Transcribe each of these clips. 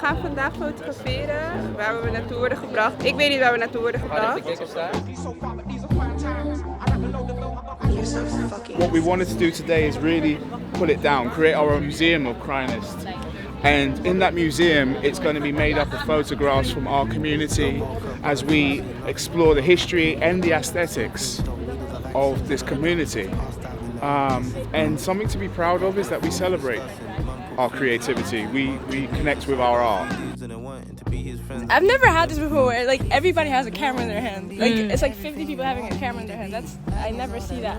gaan vandaag fotograferen waar we naartoe worden gebracht. Ik weet niet waar we naartoe worden gebracht. What we wanted to do today is really pull it down, create our own museum of Kraaienist. And in that museum, it's going to be made up of photographs from our community as we explore the history and the aesthetics of this community. And something to be proud of is that we celebrate our creativity. We connect with our art. I've never had this before where like everybody has a camera in their hand. Like it's like 50 people having a camera in their hand. I never see that.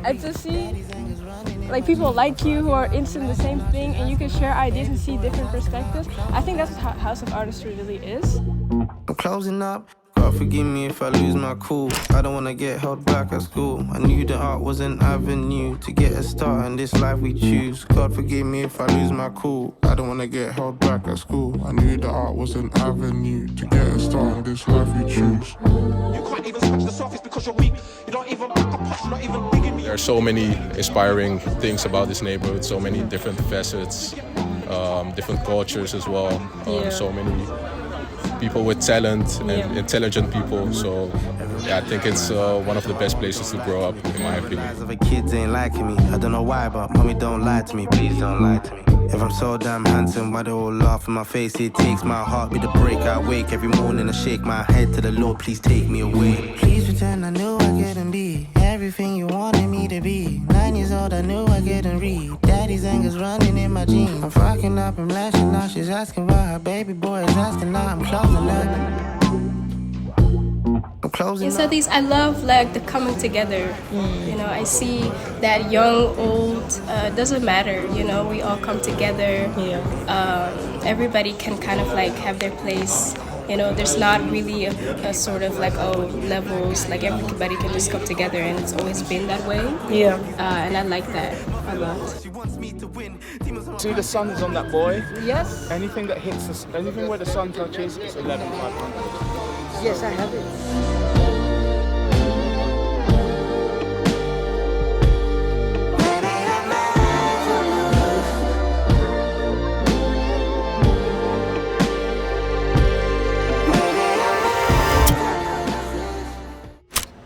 I just see like people like you who are into the same thing and you can share ideas and see different perspectives. I think that's what House of Artistry really is. I'm closing up. God forgive me if I lose my cool. I don't wanna get held back at school. I knew that art was an avenue to get a start in this life we choose. God forgive me if I lose my cool. I don't wanna get held back at school. I knew that art was an avenue to get a start in this life we choose. You can't even scratch the surface because you're weak. You don't even back a punch, you're not even big in me. There are so many inspiring things about this neighborhood, so many different facets, different cultures as well, so many people with talent and intelligent people. So yeah, I think it's one of the best places to grow up, in my opinion. Kids ain't liking me. I don't know why, but mommy don't lie to me. Please don't lie to me. If I'm so damn handsome, why they all laugh in my face? It takes my heartbeat to break. I wake every morning and shake my head to the Lord. Please take me away. Please pretend I knew I couldn't be everything you wanted me to be. 9 years old, I knew I couldn't read. Daddy's anger's running in my jeans. I'm fucking up and lashing out. She's asking why her baby boy is asking now. I'm closing up. So these, I love like the coming together. You know, I see that young, old, doesn't matter. You know, we all come together. Everybody can kind of like have their place. You know, there's not really a sort of like levels. Like everybody can just come together, and it's always been that way. And I like that a lot. See the sun is on that boy? Yes. Anything that hits us, anything where the sun touches, it's 11,500. Yes, I have it.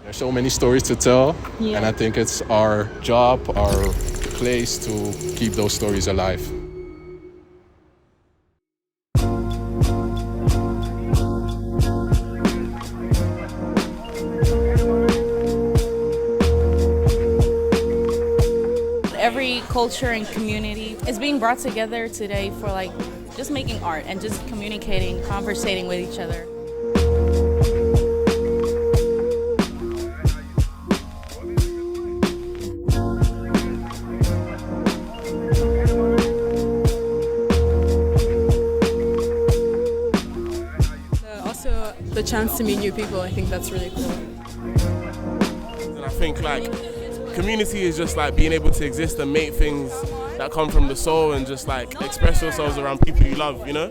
There's so many stories to tell, and I think it's our job, our place to keep those stories alive. Every culture and community is being brought together today for like just making art and just communicating, conversating with each other. Also, the chance to meet new people, I think that's really cool. And I think like community is just like being able to exist and make things that come from the soul and just like express yourselves around people you love, you know?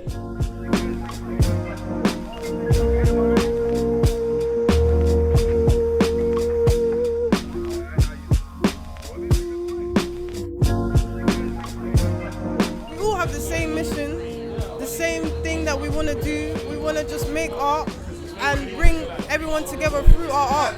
We all have the same mission, the same thing that we want to do. We want to just make art and bring everyone together through our art.